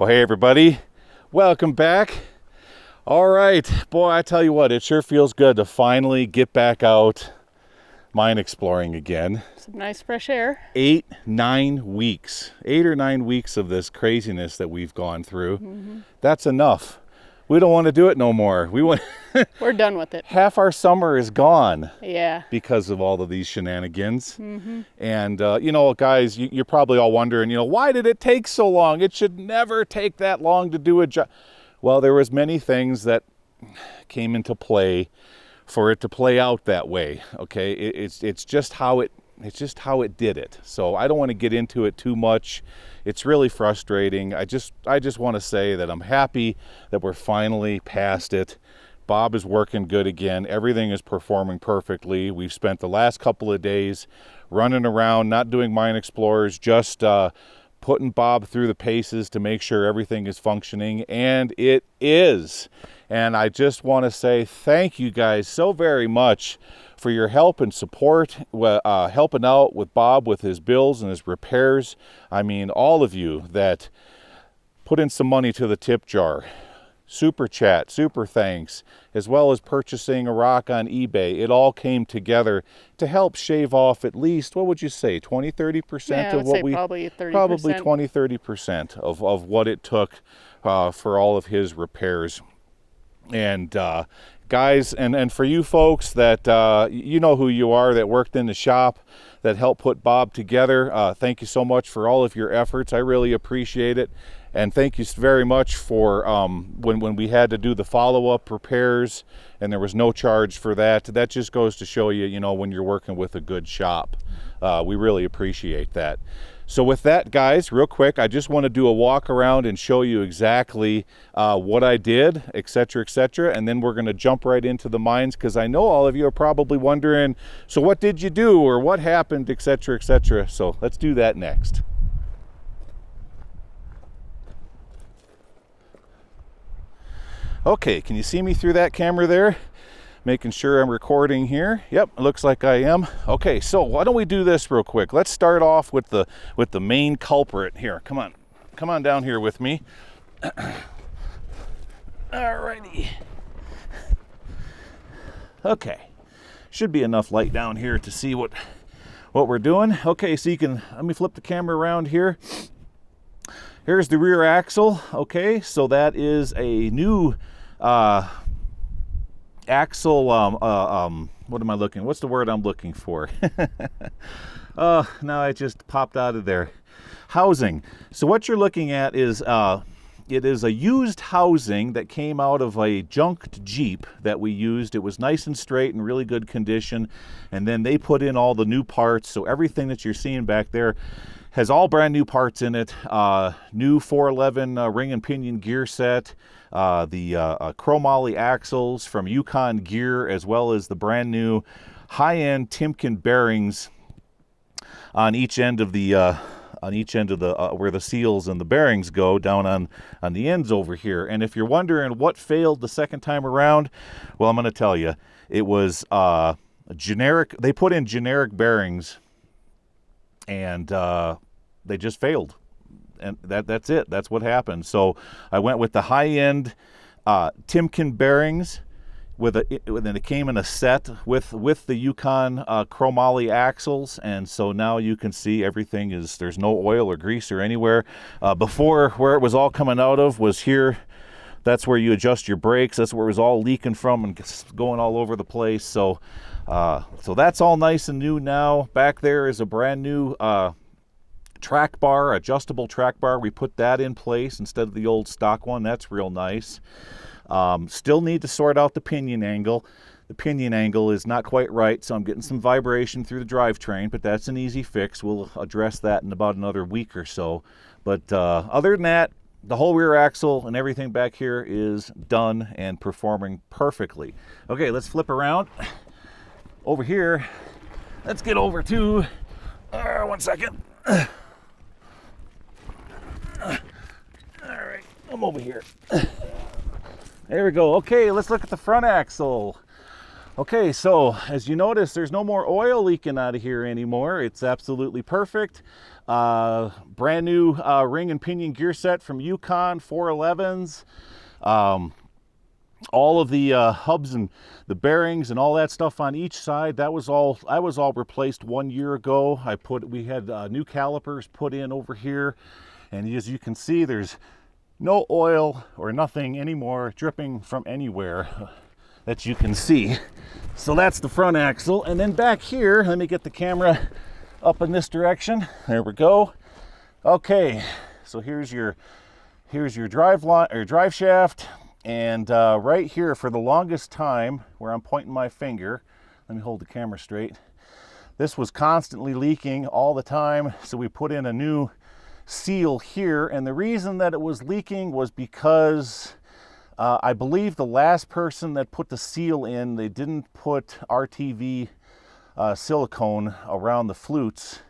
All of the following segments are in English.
Well, hey everybody, welcome back. All right, boy, I tell you what, it sure feels good to finally get back out mine exploring again. Some nice fresh air. 8 or 9 weeks of this craziness that we've gone through. That's enough. We don't want to do it no more. We're done with it. Half our summer is gone. Yeah. Because of all of these shenanigans. And, you know, guys, you're probably all wondering, you know, why did it take so long? It should never take that long to do a job. Well, there was many things that came into play for it to play out that way. Okay, it's just how it did it. So I don't want to get into it too much. It's really frustrating. I just want to say that I'm happy that we're finally past it. Bob is working good again. Everything is performing perfectly. We've spent the last couple of days running around, not doing mine explorers, just putting Bob through the paces to make sure everything is functioning, and it is. And I just want to say thank you guys so very much for your help and support, helping out with Bob with his bills and his repairs. I mean, all of you that put in some money to the tip jar, super chat, super thanks, as well as purchasing a rock on eBay. It all came together to help shave off at least, what would you say, 20-30% of what we probably 30%. Probably 20-30% of what it took for all of his repairs. And guys, and for you folks that you know who you are, that worked in the shop, that helped put Bob together, thank you so much for all of your efforts. I really appreciate it. And thank you very much for when we had to do the follow-up repairs and there was no charge for that. That just goes to show you, you know, when you're working with a good shop. We really appreciate that. So with that, guys, real quick, I just want to do a walk around and show you exactly what I did, etc., etc., and then we're going to jump right into the mines, because I know all of you are probably wondering, so what did you do or what happened, etc., etc. So let's do that next. Okay, can you see me through that camera there? Making sure I'm recording here. Yep, it looks like I am. Okay, so why don't we do this real quick? Let's start off with the main culprit here. Come on down here with me. Alrighty. Okay, should be enough light down here to see what we're doing. Okay, so you can, let me flip the camera around here. Here's the rear axle. Okay, so that is a new axle, what am I looking, what's the word I'm looking for? Oh, now I just popped out of there. Housing. So what you're looking at is, it is a used housing that came out of a junked Jeep that we used. It was nice and straight and really good condition. And then they put in all the new parts. So everything that you're seeing back there has all brand new parts in it. New 411 ring and pinion gear set, the chromoly axles from Yukon Gear, as well as the brand new high-end Timken bearings on each end of the where the seals and the bearings go, down on the ends over here. And if you're wondering what failed the second time around, well, I'm going to tell you, it was generic. They put in generic bearings, and they just failed, and that's it. That's what happened. So I went with the high-end Timken bearings, and it came in a set with the Yukon chromoly axles, and so now you can see everything is, there's no oil or grease or anywhere. Before, where it was all coming out of was here. That's where you adjust your brakes. That's where it was all leaking from and going all over the place. So that's all nice and new now. Back there is a brand new track bar, adjustable track bar. We put that in place instead of the old stock one. That's real nice. Still need to sort out the pinion angle. The pinion angle is not quite right, so I'm getting some vibration through the drivetrain, but that's an easy fix. We'll address that in about another week or so. But other than that, the whole rear axle and everything back here is done and performing perfectly. Okay, let's flip around. Over here, let's get over to, 1 second. All right, I'm over here. There we go. Okay, let's look at the front axle. Okay, so as you notice, there's no more oil leaking out of here anymore. It's absolutely perfect. Brand new ring and pinion gear set from Yukon 411s. All of the hubs and the bearings and all that stuff on each side, that was all replaced 1 year ago. We had new calipers put in over here, and as you can see, there's no oil or nothing anymore dripping from anywhere that you can see. So that's the front axle. And then back here, let me get the camera up in this direction. There we go. Okay, so here's your drive line or drive shaft. And right here, for the longest time, where I'm pointing my finger, let me hold the camera straight, this was constantly leaking all the time, so we put in a new seal here. And the reason that it was leaking was because I believe the last person that put the seal in, they didn't put RTV silicone around the flutes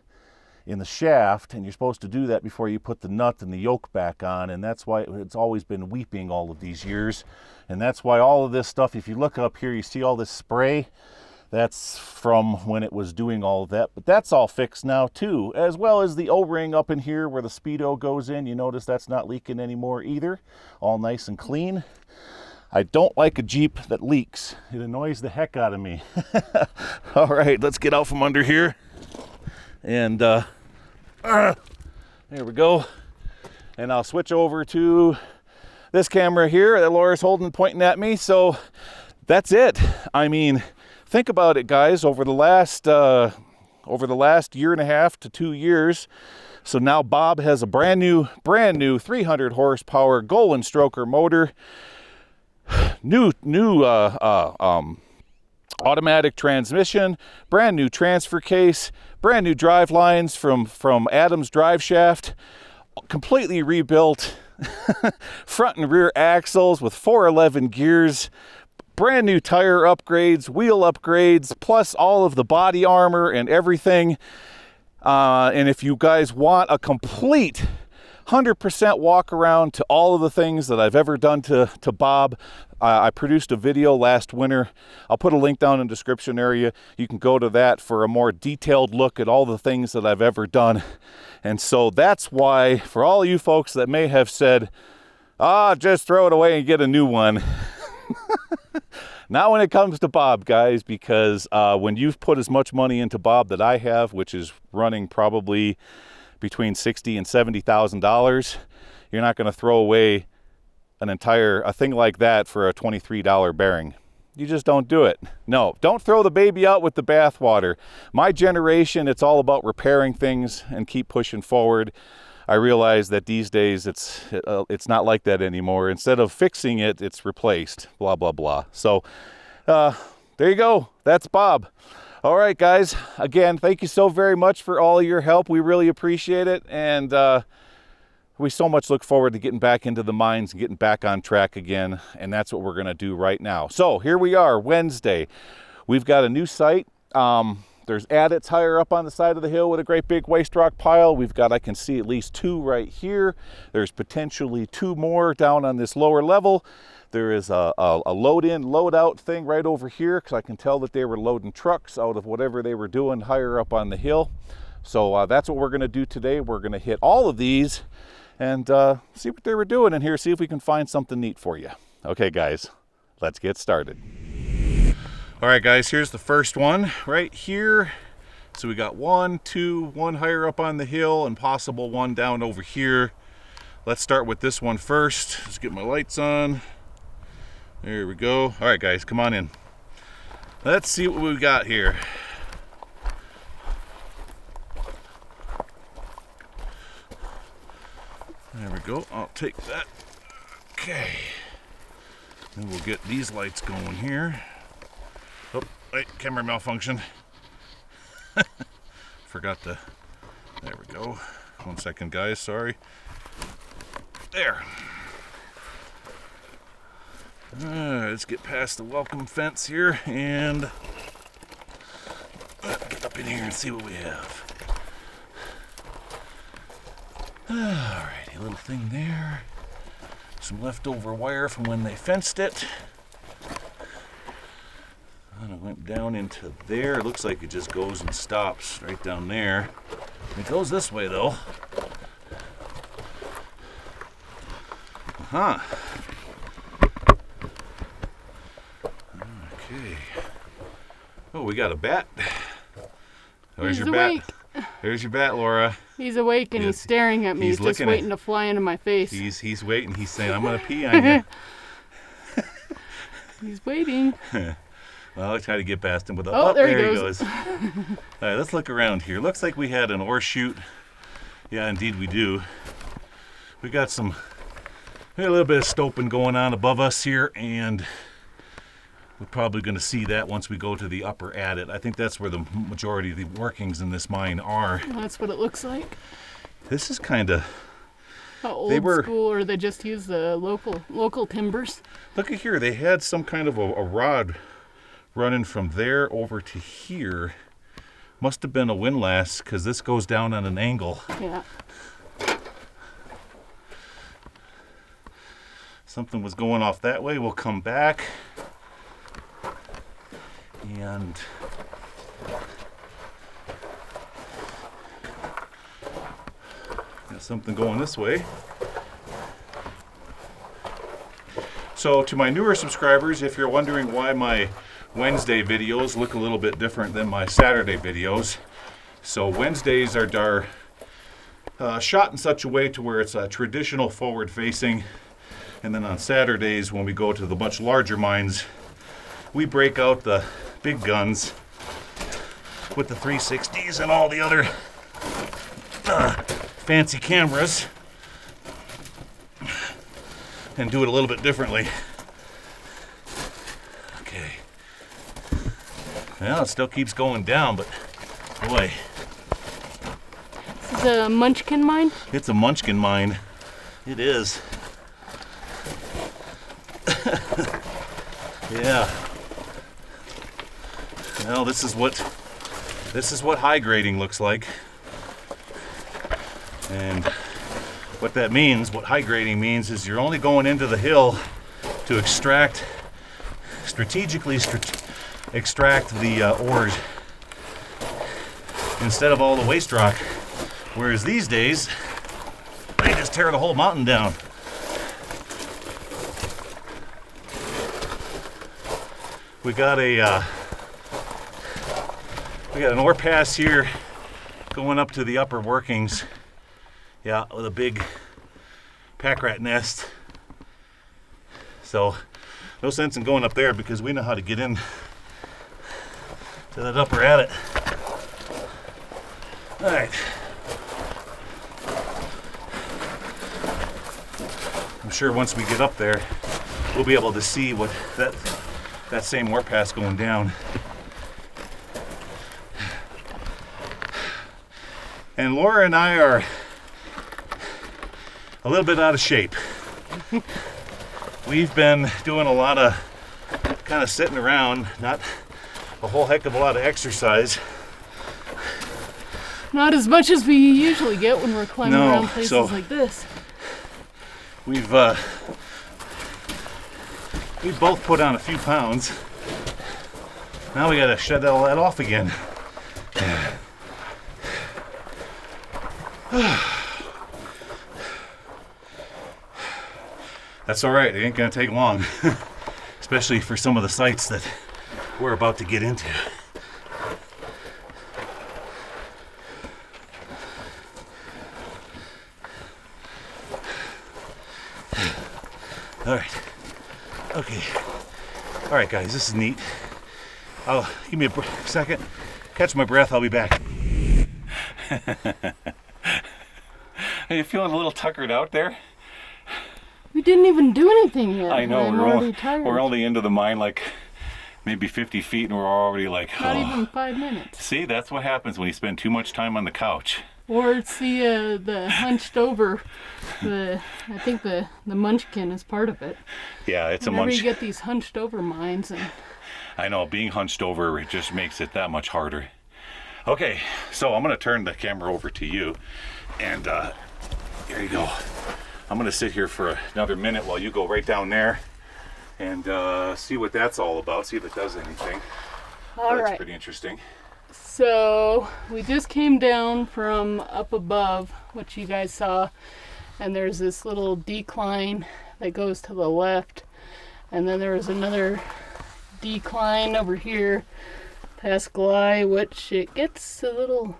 in the shaft, and you're supposed to do that before you put the nut and the yoke back on, and that's why it's always been weeping all of these years. And that's why all of this stuff, if you look up here, you see all this spray, that's from when it was doing all of that. But that's all fixed now too, as well as the O-ring up in here where the speedo goes in. You notice that's not leaking anymore either, all nice and clean. I don't like a Jeep that leaks. It annoys the heck out of me. All right, let's get out from under here. And there we go. And I'll switch over to this camera here that Laura's holding, pointing at me. So that's it. I mean, think about it, guys. Over the last year and a half to 2 years, so now Bob has a brand new 300 horsepower Golan stroker motor, new automatic transmission, brand new transfer case, brand new drive lines from Adam's drive shaft, completely rebuilt front and rear axles with 411 gears, brand new tire upgrades, wheel upgrades, plus all of the body armor and everything. And if you guys want a complete 100% walk around to all of the things that I've ever done to Bob, I produced a video last winter. I'll put a link down in the description area. You can go to that for a more detailed look at all the things that I've ever done. And so that's why, for all you folks that may have said, just throw it away and get a new one. Not when it comes to Bob, guys, because when you've put as much money into Bob that I have, which is running probably between $60,000 and $70,000, you're not going to throw away a thing like that for a $23 bearing. You just don't do it. No, don't throw the baby out with the bathwater. My generation, it's all about repairing things and keep pushing forward. I realize that these days it's not like that anymore. Instead of fixing it, it's replaced. Blah, blah, blah. So there you go. That's Bob. All right, guys. Again, thank you so very much for all of your help. We really appreciate it. And we so much look forward to getting back into the mines and getting back on track again. And that's what we're going to do right now. So here we are, Wednesday. We've got a new site. There's adits higher up on the side of the hill with a great big waste rock pile. We've got, I can see at least 2 right here. There's potentially 2 more down on this lower level. There is a load in, load out thing right over here, because I can tell that they were loading trucks out of whatever they were doing higher up on the hill. So that's what we're going to do today. We're going to hit all of these and see what they were doing in here, see if we can find something neat for you. Okay, guys, let's get started. All right, guys, here's the first one right here. So we got 1, 2, 1 higher up on the hill and possible 1 down over here. Let's start with this one first. Let's get my lights on. There we go. All right, guys, come on in. Let's see what we got here. There we go. I'll take that. Okay. And we'll get these lights going here. Oh, wait, camera malfunction. Forgot to, there we go. 1 second, guys, sorry. There. Let's get past the welcome fence here and get up in here and see what we have. Alrighty, little thing there. Some leftover wire from when they fenced it. went down into there. It looks like it just goes and stops right down there. It goes this way though. Okay. Oh, we got a bat. There's your awake. bat. There's your bat, Laura. He's awake and he's staring at me. He's just waiting to fly into my face. He's waiting. He's saying, I'm going to pee on you. He's waiting. Well, I'll try to get past him with a... Oh, there he goes. All right, let's look around here. Looks like we had an ore chute. Yeah, indeed we do. We got a little bit of stoping going on above us here, and we're probably going to see that once we go to the upper adit. I think that's where the majority of the workings in this mine are. Well, that's what it looks like. This is kind of... How old school, or they just use the local timbers? Look at here. They had some kind of a rod running from there over to here. Must have been a windlass, because this goes down on an angle. Yeah. Something was going off that way. We'll come back. And got something going this way. So to my newer subscribers, if you're wondering why my Wednesday videos look a little bit different than my Saturday videos, so Wednesdays are shot in such a way to where it's a traditional forward facing, and then on Saturdays when we go to the much larger mines, we break out the big guns with the 360s and all the other fancy cameras and do it a little bit differently. Okay. Well, it still keeps going down, but boy. This is a Munchkin mine? It's a Munchkin mine. It is. Yeah. Well, this is what high grading looks like. And what that means, what high grading means, is you're only going into the hill to strategically extract the ores instead of all the waste rock. Whereas these days, they just tear the whole mountain down. We got an ore pass here going up to the upper workings. Yeah, with a big pack rat nest. So no sense in going up there because we know how to get in to that upper adit. All right. I'm sure once we get up there, we'll be able to see what that same ore pass going down. And Laura and I are a little bit out of shape. We've been doing a lot of kind of sitting around, not a whole heck of a lot of exercise. Not as much as we usually get when we're climbing around places like this. We've both put on a few pounds. Now we gotta shed all that off again. That's all right, it ain't gonna take long. Especially for some of the sites that we're about to get into. All right, okay. All right, guys, this is neat. Give me a second, catch my breath, I'll be back. Are you feeling a little tuckered out there? We didn't even do anything yet. I know, tired. we're only into the mine like maybe 50 feet and we're already like... Not even 5 minutes. See, that's what happens when you spend too much time on the couch. Or it's the hunched over, I think the Munchkin is part of it. Yeah, it's Whenever a munch. you get these hunched over mines. And I know, being hunched over, it just makes it that much harder. Okay, so I'm gonna turn the camera over to you, and here you go. I'm gonna sit here for another minute while you go right down there and see what that's all about, see if it does anything. All That's right. pretty interesting. So we just came down from up above, which you guys saw, and there's this little decline that goes to the left, and then there was another decline over here past Gly, which it gets a little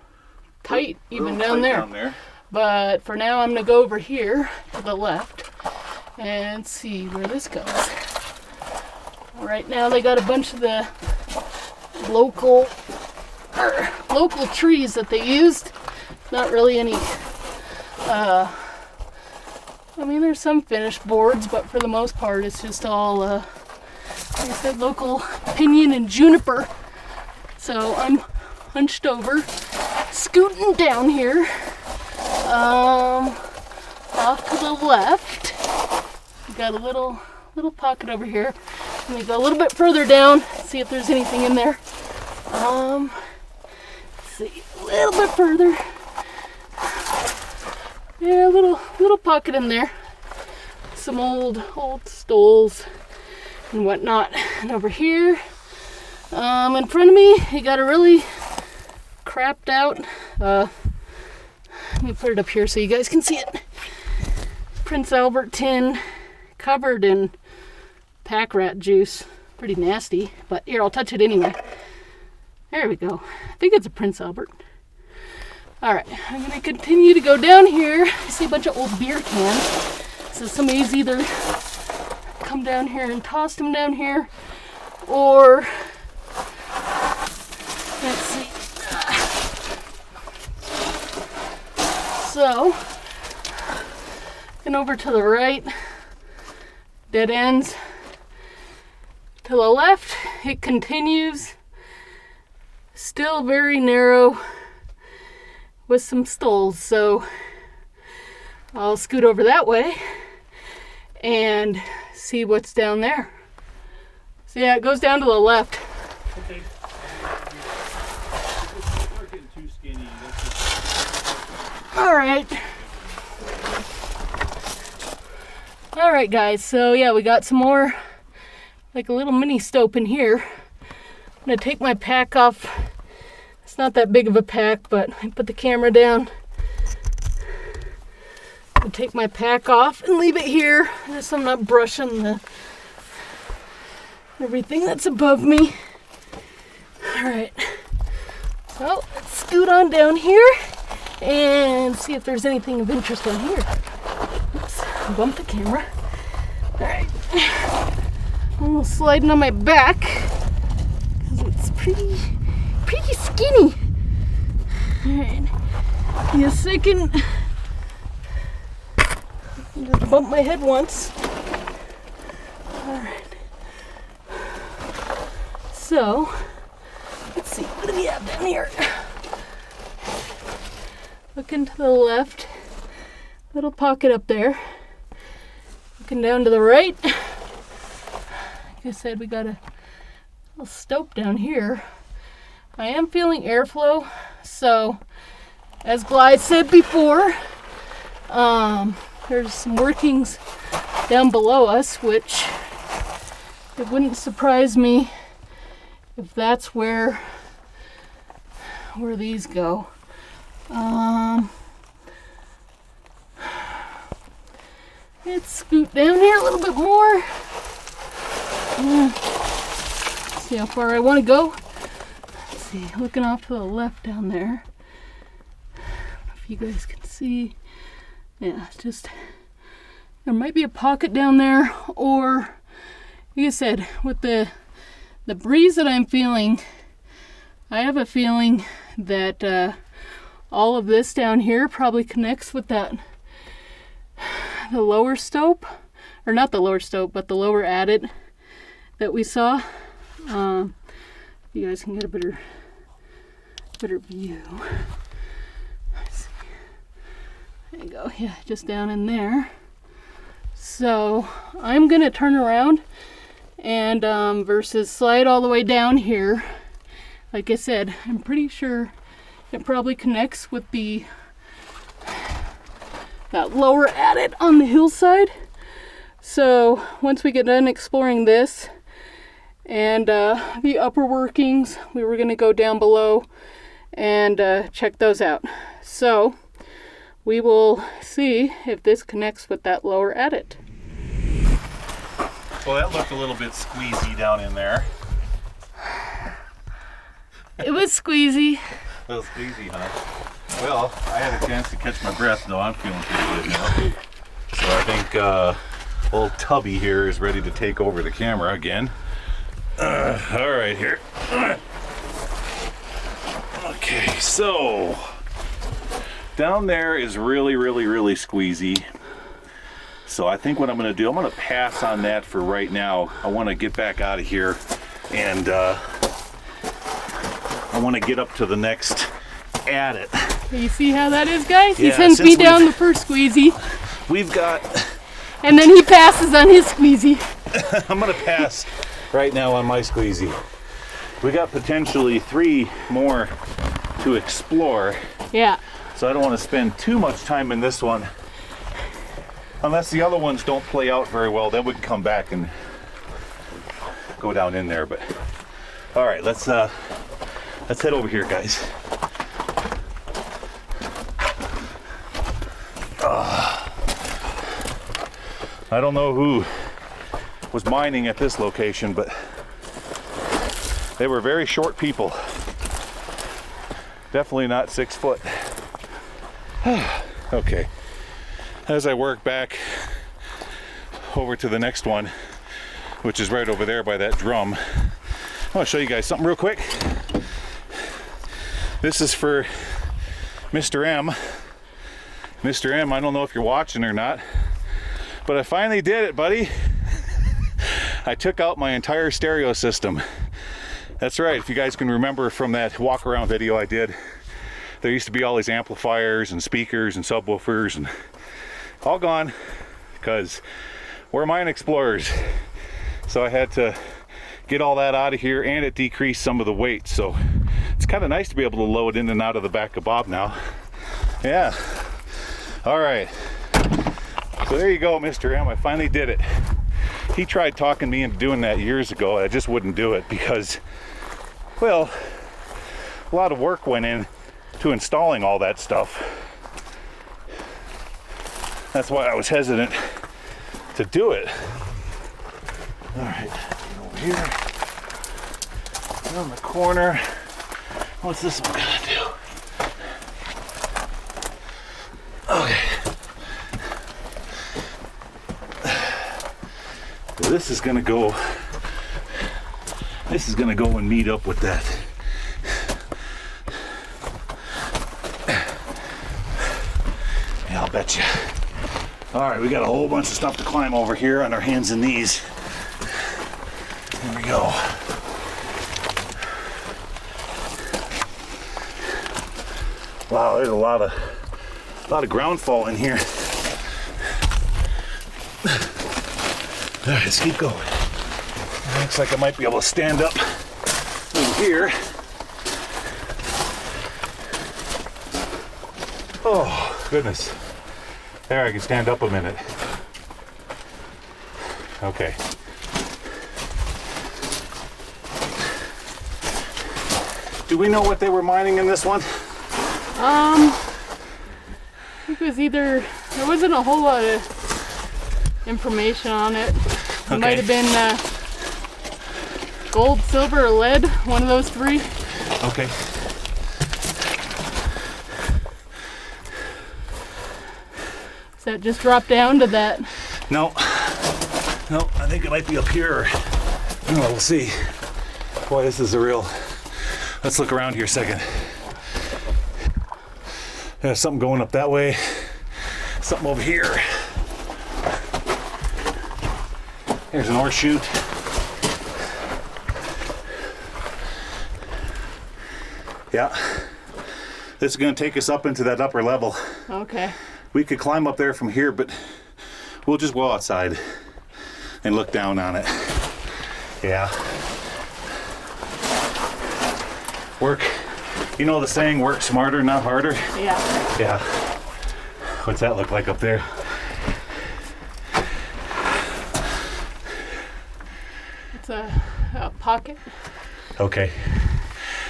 tight even down there. But for now, I'm gonna go over here to the left and see where this goes. Right now, they got a bunch of the local trees that they used. Not really any. I mean, there's some finished boards, but for the most part, it's just all, like I said, local pinyon and juniper. So I'm hunched over, scooting down here. Off to the left, we got a little pocket over here. Let me go a little bit further down, see if there's anything in there. Let's see, a little bit further. Yeah, a little pocket in there. Some old stoles and whatnot. And over here, in front of me, you got a really crapped out. Let me put it up here so you guys can see it. Prince Albert tin covered in pack rat juice. Pretty nasty, but here, I'll touch it anyway. There we go. I think it's a Prince Albert. All right, I'm going to continue to go down here. I see a bunch of old beer cans. So somebody's either come down here and tossed them down here, or let's see. So, and over to the right, dead ends. To the left, it continues, still very narrow with some stoles. So I'll scoot over that way and see what's down there. So yeah, it goes down to the left. Okay. You're getting too skinny. All right, guys. So yeah, we got some more, like a little mini stope in here. I'm gonna take my pack off. It's not that big of a pack, but I put the camera down. I'll take my pack off and leave it here, so I'm not brushing everything that's above me. All right. So let's scoot on down here and see if there's anything of interest on here. Oops, bump the camera. All right. I'm sliding on my back because it's pretty skinny. All right. Give me a second. Just bump my head once. All right. So, let's see. What do we have down here? Looking to the left, little pocket up there. Looking down to the right. Like I said, we got a little stope down here. I am feeling airflow, so as Gly said before, there's some workings down below us, which it wouldn't surprise me if that's where these go. Let's scoot down here a little bit more. See how far I want to go. Let's see, looking off to the left down there. I don't know if you guys can see. Yeah, just there might be a pocket down there, or like I said, with the breeze that I'm feeling, I have a feeling that all of this down here probably connects with the lower stope, or not the lower stope, but the lower adit that we saw. You guys can get a better view. Let's see. There you go. Yeah, just down in there. So I'm gonna turn around and versus slide all the way down here. Like I said, I'm pretty sure it probably connects with that lower adit on the hillside. So once we get done exploring this, and the upper workings. We were going to go down below and check those out. So we will see if this connects with that lower adit. Well, that looked a little bit squeezy down in there. It was squeezy. A little squeezy, huh? Well, I had a chance to catch my breath, though. I'm feeling pretty good now. So I think old Tubby here is ready to take over the camera again. All right, here. Okay, so down there is really, really, really squeezy. So I think what I'm going to do, I'm going to pass on that for right now. I want to get back out of here, and I want to get up to the next adit. You see how that is, guys? He Yeah, sends me since down the first squeezy, We've got, and then he passes on his squeezy. I'm going to pass right now on my squeezy. We got potentially 3 more to explore. Yeah. So I don't want to spend too much time in this one. Unless the other ones don't play out very well, then we can come back and go down in there. But all right, let's head over here, guys. I don't know who was mining at this location, but they were very short people. Definitely not 6 foot. Okay. As I work back over to the next one, which is right over there by that drum, I want to show you guys something real quick. This is for Mr. M. Mr. M, I don't know if you're watching or not, but I finally did it, buddy. I took out my entire stereo system. That's right, if you guys can remember from that walk around video I did, there used to be all these amplifiers and speakers and subwoofers and all gone, because we're mine explorers. So I had to get all that out of here, and it decreased some of the weight. So it's kind of nice to be able to load in and out of the back of Bob now. Yeah. All right. So there you go, Mr. M. I finally did it. He tried talking me into doing that years ago. I just wouldn't do it because, well, a lot of work went in to installing all that stuff. That's why I was hesitant to do it. All right, get over here. Around the corner. What's this one gonna do? Okay. So this is gonna go. This is gonna go and meet up with that. Yeah, I'll bet you. All right, we got a whole bunch of stuff to climb over here on our hands and knees. Here we go. Wow, there's a lot of ground fall in here. All right, let's keep going. Looks like I might be able to stand up over here. Oh, goodness. There, I can stand up a minute. Okay. Do we know what they were mining in this one? I think it was either, there wasn't a whole lot of information on it. It might have been gold, silver, or lead, one of those 3. Okay. Does that just drop down to that? No, I think it might be up here. Oh, we'll see. Boy, this is a real. Let's look around here a second. There's something going up that way. Something over here. There's an ore chute. Yeah. This is going to take us up into that upper level. Okay. We could climb up there from here, but we'll just go outside and look down on it. Yeah. Work. You know the saying, work smarter, not harder? Yeah. Yeah. What's that look like up there? It's a pocket. Okay,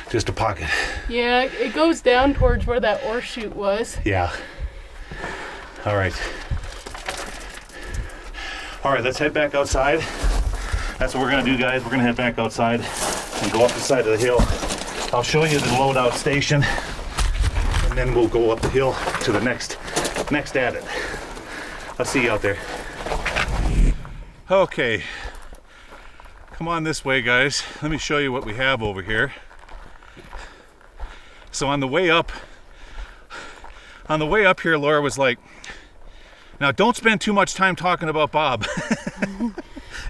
just a pocket. Yeah, it goes down towards where that ore chute was. Yeah. All right. All right, let's head back outside. That's what we're gonna do, guys. We're gonna head back outside and go up the side of the hill. I'll show you the loadout station, and then we'll go up the hill to the next adit. I'll see you out there. Okay, come on this way, guys. Let me show you what we have over here. So on the way up here, Laura was like, now don't spend too much time talking about Bob.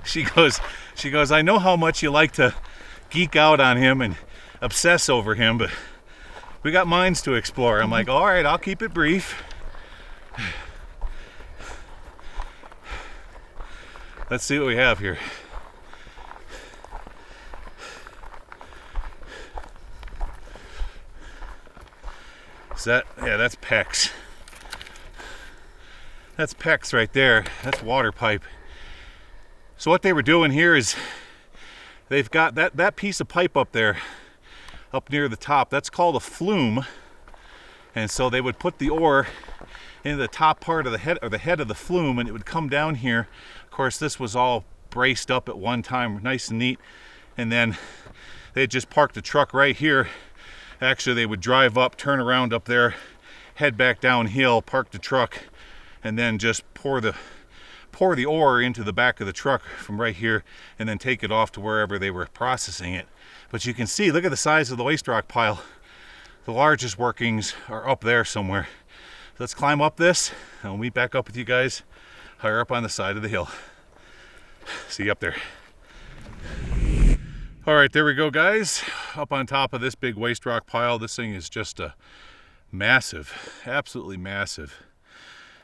She goes, I know how much you like to geek out on him and obsess over him, but we got mines to explore. I'm like, all right, I'll keep it brief. Let's see what we have here. Is that, yeah, that's PEX. That's PEX right there. That's water pipe. So what they were doing here is they've got that piece of pipe up there, up near the top. That's called a flume. And so they would put the ore into the top part of the head, or the head of the flume, and it would come down here. Of course, this was all braced up at one time, nice and neat. And then they'd just park the truck right here. Actually, they would drive up, turn around up there, head back downhill, park the truck, and then just pour the ore into the back of the truck from right here, and then take it off to wherever they were processing it. But you can see, look at the size of the waste rock pile. The largest workings are up there somewhere. Let's climb up this, and we'll meet back up with you guys higher up on the side of the hill. See you up there. All right, there we go, guys. Up on top of this big waste rock pile. This thing is just a massive, absolutely massive.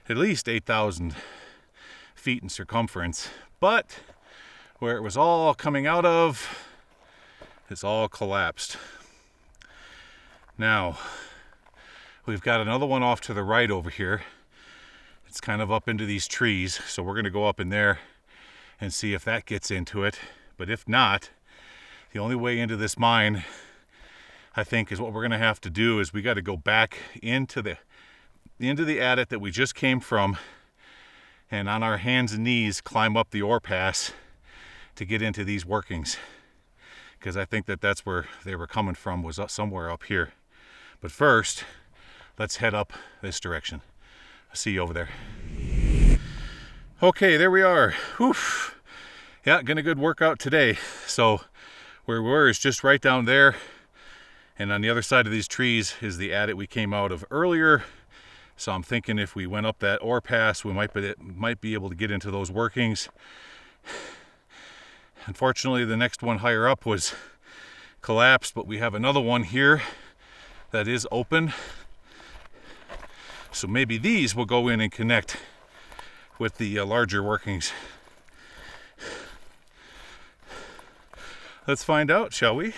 At least 8,000 feet in circumference. But where it was all coming out of, it's all collapsed. Now, we've got another one off to the right over here. It's kind of up into these trees, so we're gonna go up in there and see if that gets into it. But if not, the only way into this mine, I think, is what we're gonna have to do is we gotta go back into the adit that we just came from, and on our hands and knees climb up the ore pass to get into these workings. Because I think that's where they were coming from, was somewhere up here. But first, let's head up this direction. I'll see you over there. Okay, there we are. Oof. Yeah, getting a good workout today. So where we were is just right down there. And on the other side of these trees is the adit we came out of earlier. So I'm thinking if we went up that ore pass, we might be able to get into those workings. Unfortunately, the next one higher up was collapsed, but we have another one here that is open. So maybe these will go in and connect with the larger workings. Let's find out, shall we?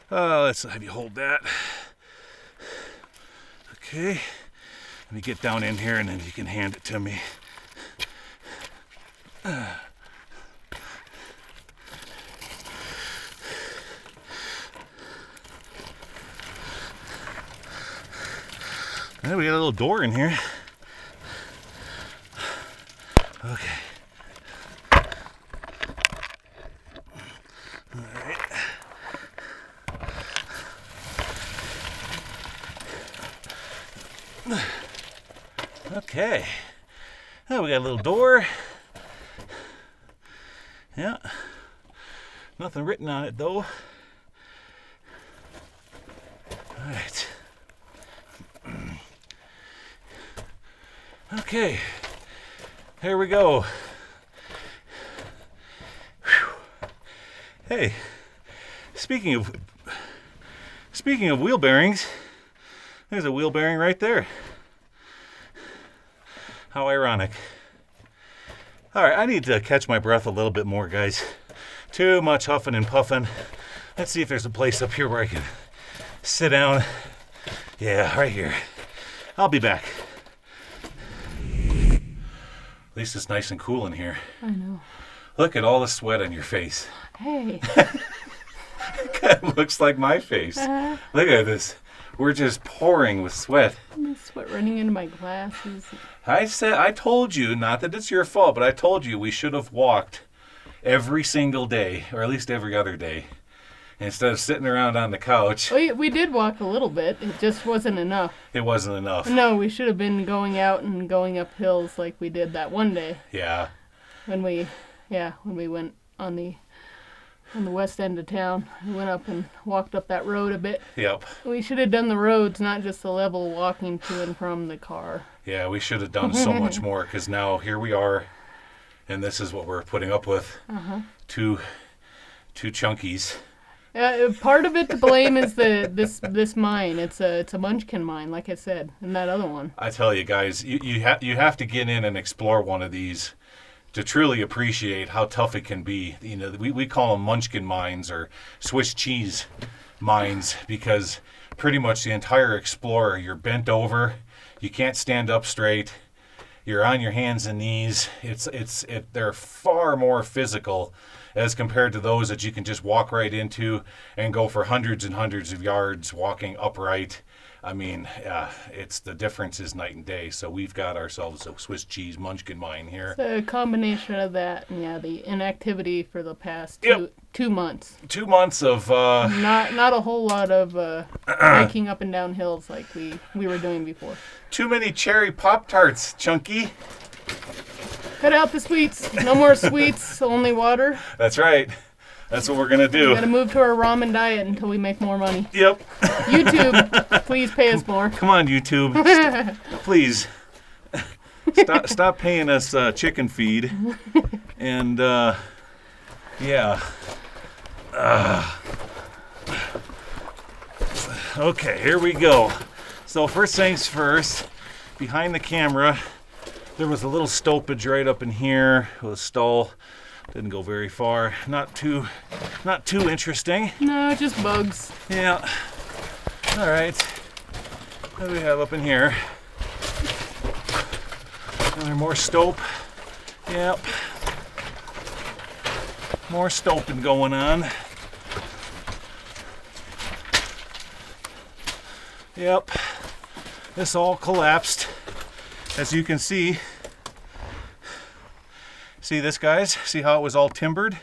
Let's have you hold that. Okay. Let me get down in here and then you can hand it to me. Well, we got a little door in here. Okay. All right. Okay. Now we got a little door. Yeah. Nothing written on it though. All right. Okay. Here we go. Whew. Hey, speaking of wheel bearings, there's a wheel bearing right there. How ironic. All right, I need to catch my breath a little bit more, guys. Too much huffing and puffing. Let's see if there's a place up here where I can sit down. Yeah, right here. I'll be back. At least it's nice and cool in here. I know. Look at all the sweat on your face. Hey. It looks like my face. Look at this. We're just pouring with sweat. Sweat running into my glasses. I told you, not that it's your fault, but I told you we should have walked every single day, or at least every other day, instead of sitting around on the couch. We did walk a little bit. It just wasn't enough. It wasn't enough. No, we should have been going out and going up hills like we did that one day. Yeah. When we went on the west end of town. We went up and walked up that road a bit. Yep. We should have done the roads, not just the level walking to and from the car. Yeah, we should have done so much more, because now here we are, and this is what we're putting up with. Two chunkies. Part of it to blame is this mine. It's a Munchkin mine, like I said, and that other one. I tell you guys, you have to get in and explore one of these to truly appreciate how tough it can be. You know, we call them Munchkin mines or Swiss cheese mines, because pretty much the entire explorer, you're bent over, you can't stand up straight, you're on your hands and knees. They're far more physical as compared to those that you can just walk right into and go for hundreds and hundreds of yards walking upright. I mean, the difference is night and day. So we've got ourselves a Swiss cheese Munchkin mine here. It's a combination of that and the inactivity for the past two months. 2 months of not a whole lot of hiking up and down hills like we were doing before. Too many cherry Pop-Tarts, Chunky. Cut out the sweets. No more sweets, only water. That's right. That's what we're going to do. We're going to move to our ramen diet until we make more money. Yep. YouTube, please pay us more. Come on, YouTube. Please. Stop paying us chicken feed. And, yeah. Okay, here we go. So first things first, behind the camera, there was a little stoppage right up in here. It was stall. Didn't go very far. Not too interesting. No, just bugs. Yeah. All right. What do we have up in here? Another more stope. Yep. More stoping going on. Yep. This all collapsed. As you can see. See this, guys? See how it was all timbered?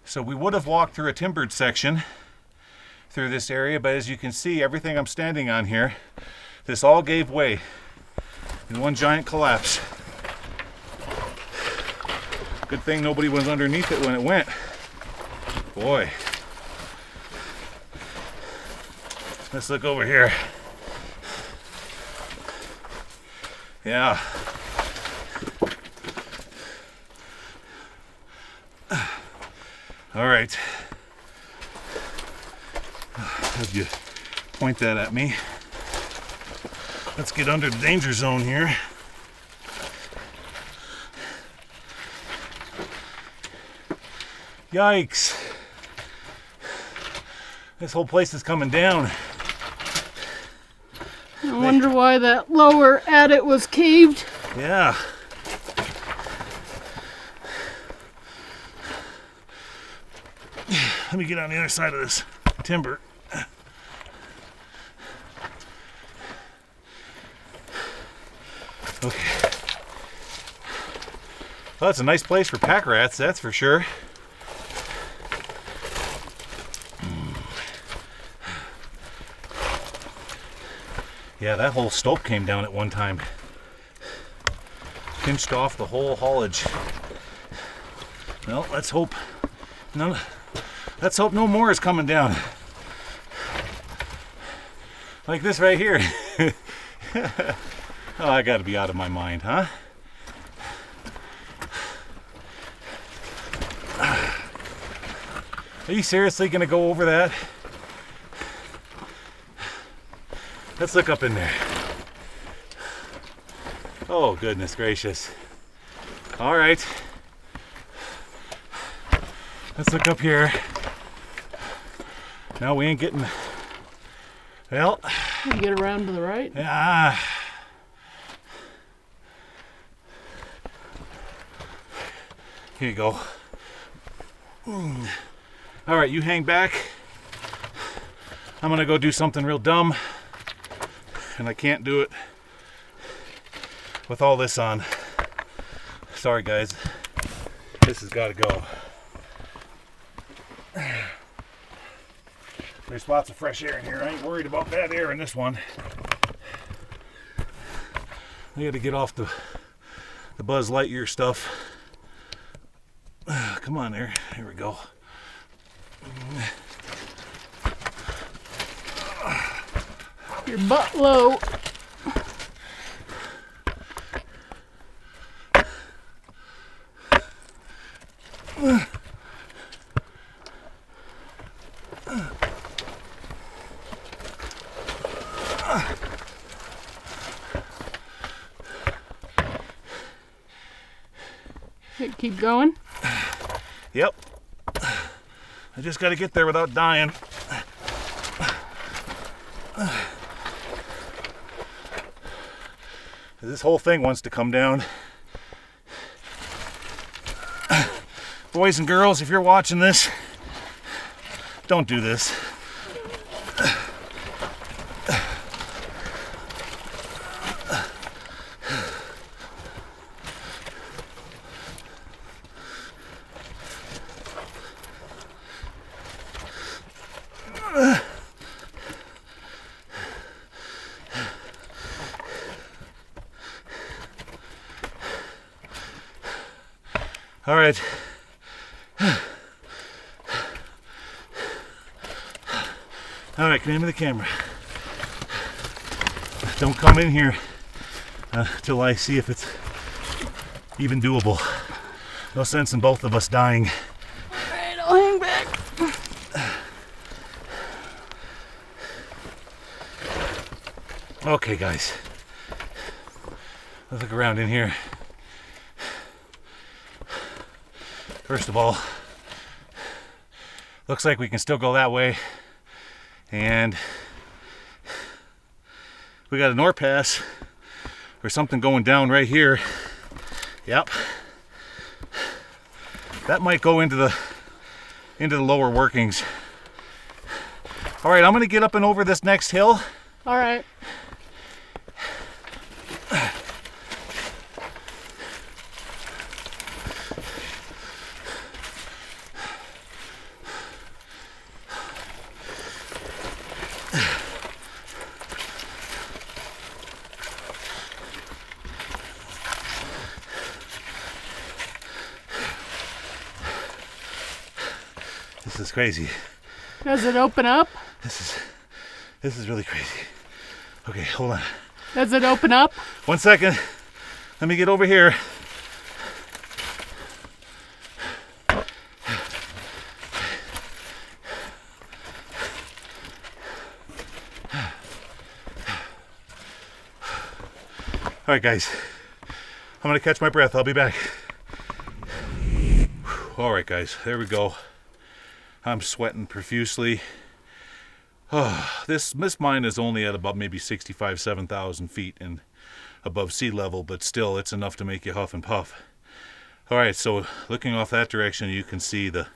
So we would have walked through a timbered section through this area, but as you can see, everything I'm standing on here, this all gave way in one giant collapse. Good thing nobody was underneath it when it went. Boy. Let's look over here. Yeah. All right. Have you point that at me? Let's get under the danger zone here. Yikes. This whole place is coming down. I wonder why that lower adit was caved. Yeah. Let me get on the other side of this timber. Okay. Well, that's a nice place for pack rats, that's for sure. Yeah, that whole stope came down at one time. Pinched off the whole haulage. Well, let's hope no more is coming down. Like this right here. Oh, I gotta be out of my mind, huh? Are you seriously gonna go over that? Let's look up in there. Oh, goodness gracious. All right. Let's look up here. No, we ain't getting... Well... You get around to the right? Yeah. Here you go. All right, you hang back. I'm gonna go do something real dumb, and I can't do it with all this on. Sorry guys, this has got to go. There's lots of fresh air in here. I ain't worried about bad air in this one. I got to get off the Buzz Lightyear stuff. Come on there. Here we go. Your butt low. Keep going. Yep. I just got to get there without dying. This whole thing wants to come down. Boys and girls, if you're watching this, don't do this. All right. All right, name of the camera. Don't come in here till I see if it's even doable. No sense in both of us dying. All right, I'll hang back. Okay, guys. Let's look around in here. First of all, looks like we can still go that way, and we got a north pass or something going down right here. Yep, that might go into the lower workings. All right, I'm gonna get up and over this next hill. All right. This is crazy. Does it open up? This is really crazy. Okay, hold on. Does it open up? 1 second. Let me get over here. All right, guys. I'm gonna catch my breath. I'll be back. All right, guys. There we go. I'm sweating profusely. Oh, this mine is only at about maybe 65, 7,000 feet and above sea level, but still, it's enough to make you huff and puff. All right, so looking off that direction, you can see the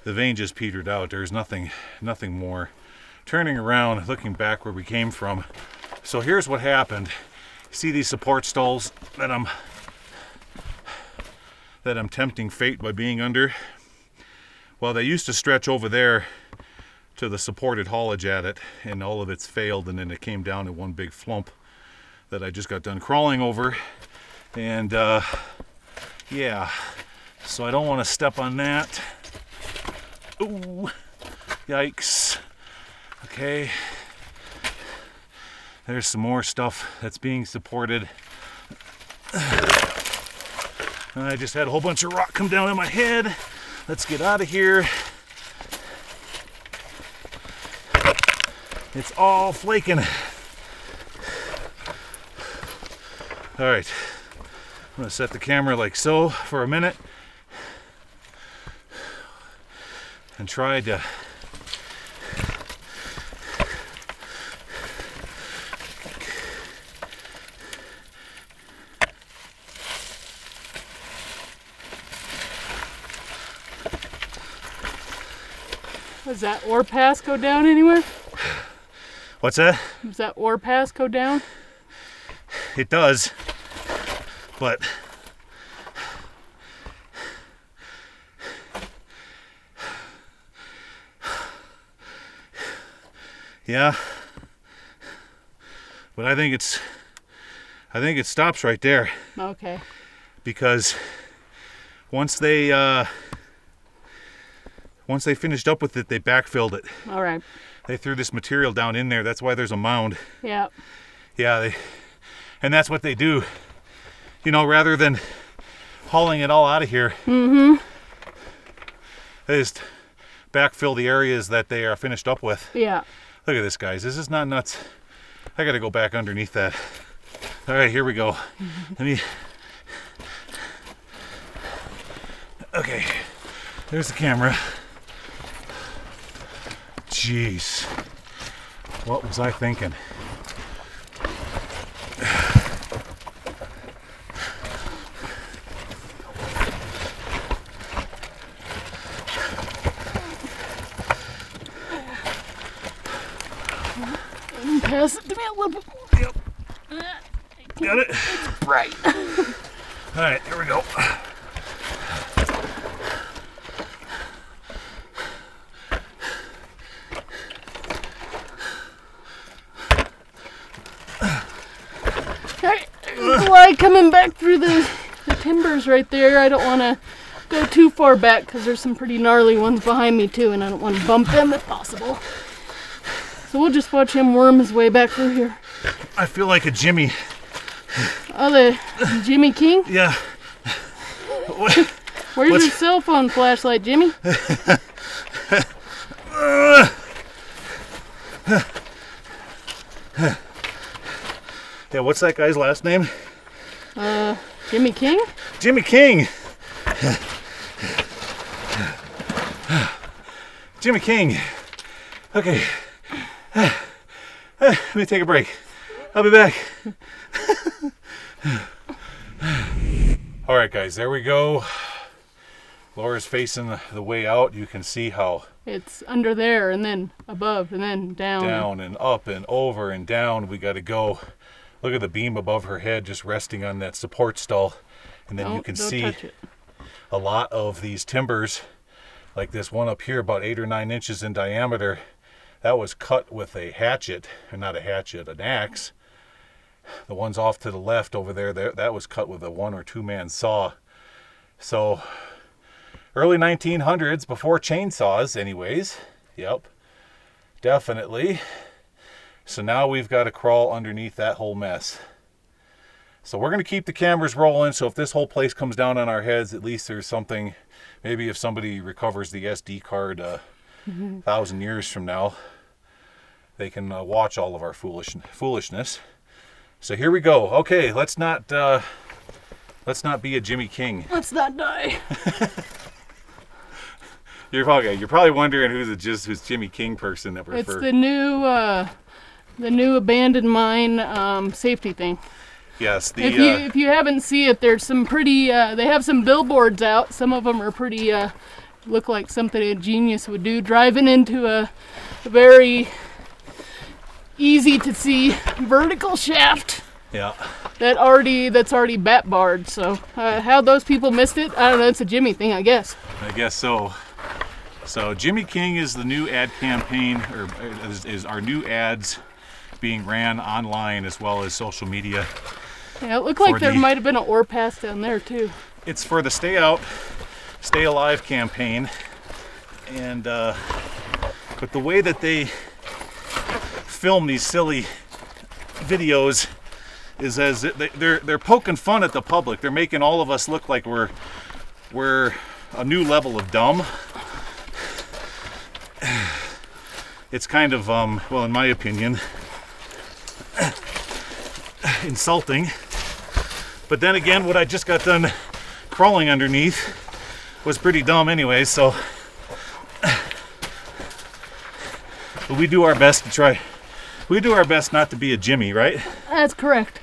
vein just petered out. There's nothing more. Turning around, looking back where we came from. So here's what happened. See these support stalls that I'm tempting fate by being under? Well, they used to stretch over there to the supported haulage at it, and all of it's failed, and then it came down to one big flump that I just got done crawling over. And yeah, so I don't want to step on that. Ooh, yikes. Okay, there's some more stuff that's being supported. I just had a whole bunch of rock come down on my head. Let's get out of here. It's all flaking. All right, I'm gonna set the camera like so for a minute and try to Does that ore pass go down anywhere? What's that? Does that ore pass go down? It does, but yeah, but I think it stops right there, Okay. because once they finished up with it, they backfilled it. All right. They threw this material down in there. That's why there's a mound. Yeah. Yeah, and that's what they do. You know, rather than hauling it all out of here, they just backfill the areas that they are finished up with. Yeah. Look at this, guys. This is not nuts. I got to go back underneath that. All right, here we go. Okay, there's the camera. Jeez, what was I thinking? Pass it to me a little bit. Yep. Got it? Right. All right, here we go. Why coming back through the timbers right there? I don't want to go too far back because there's some pretty gnarly ones behind me too, and I don't want to bump them if possible. So we'll just watch him worm his way back through here. I feel like a Jimmy. Oh, the Jimmy King? Yeah. Where's your cell phone flashlight, Jimmy? Yeah, what's that guy's last name? Jimmy King? Jimmy King. Jimmy King. Okay. Let me take a break. I'll be back. All right, guys, there we go. Laura's facing the way out. You can see how It's under there, and then above, and then down. down and up and over and down we got to go. Look at the beam above her head just resting on that support stall. And then you can don't see touch it. a lot of these timbers, like this one up here, about 8 or 9 inches in diameter. That was cut with a hatchet, or not a hatchet, an axe. The ones off to the left over there, that was cut with a 1 or 2 man saw. So early 1900s, before chainsaws anyways. Yep, definitely. So now we've got to crawl underneath that whole mess. So we're going to keep the cameras rolling, so if this whole place comes down on our heads, at least there's something. Maybe if somebody recovers the SD card 1,000 years from now, they can watch all of our foolishness. So here we go. Okay, let's not be a Jimmy King. Let's not die. You're probably wondering who's Jimmy King person that we're It's the new abandoned mine safety thing. Yes, If you haven't seen it, there's some pretty. They have some billboards out. Some of them are pretty. Look like something a genius would do. Driving into a very easy to see vertical shaft. Yeah. That's already bat barred. So how those people missed it, I don't know. It's a Jimmy thing, I guess. I guess so. So Jimmy King is the new ad campaign, or is our new ads being ran online as well as social media. Yeah, it looked like there might have been an ore pass down there too. It's for the Stay Out, Stay Alive campaign, and but the way that they film these silly videos is as they're poking fun at the public. They're making all of us look like we're a new level of dumb. It's kind of well, in my opinion, insulting. But then again, what I just got done crawling underneath was pretty dumb anyway, so but we do our best to try. We do our best not to be a Jimmy, right? That's correct.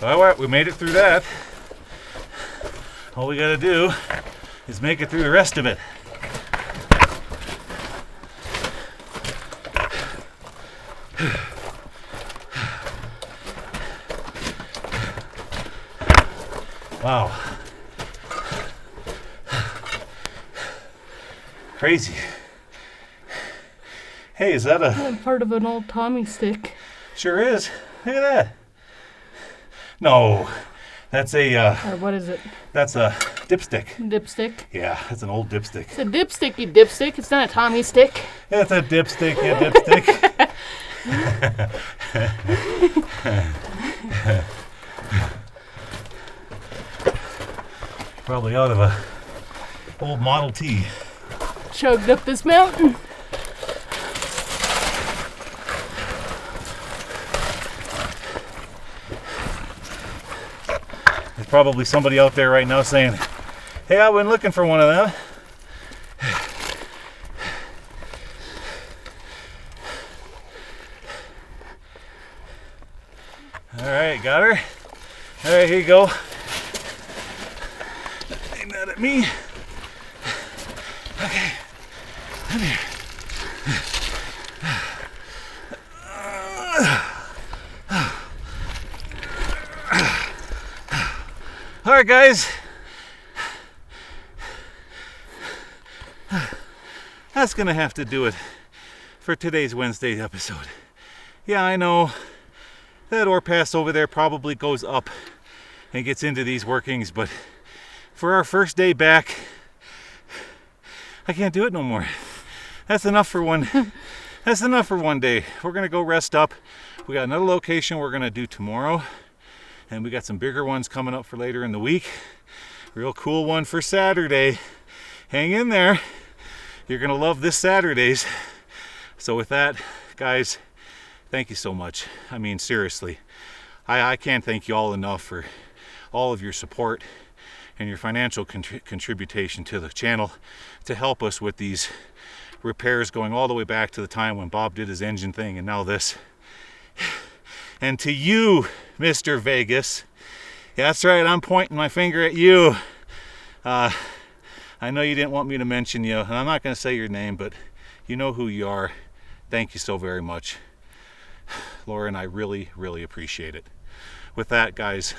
All right, we made it through that. All we gotta do is make it through the rest of it. Wow. Crazy. Hey, is that a... Part of an old Tommy stick. Sure is. Look at that. No, that's a... Or what is it? That's a dipstick. Dipstick. Yeah, that's an old dipstick. It's a dipstick, you dipstick. It's not a Tommy stick. That's a dipstick, yeah, dipstick. Probably out of a old Model T. Chugged up this mountain. There's probably somebody out there right now saying, hey, I've been looking for one of them. All right, got her. All right, here you go. Aim that at me. Okay, come here. All right, guys. That's gonna have to do it for today's Wednesday episode. Yeah, I know that ore pass over there probably goes up and gets into these workings, but for our first day back, I can't do it no more. That's enough for one. That's enough for one day. We're gonna go rest up. We got another location we're gonna do tomorrow, and we got some bigger ones coming up for later in the week. Real cool one for Saturday. Hang in there. You're gonna love this Saturdays. So with that, guys, thank you so much. I mean, seriously, I can't thank you all enough for all of your support and your financial contribution to the channel to help us with these repairs going all the way back to the time when Bob did his engine thing and now this. And to you, Mr. Vegas, yeah, that's right, I'm pointing my finger at you. I know you didn't want me to mention you, and I'm not going to say your name, but you know who you are. Thank you so very much. Laura and I really, really appreciate it. With that, guys,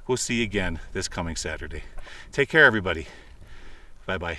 we'll see you again this coming Saturday. Take care, everybody. Bye-bye.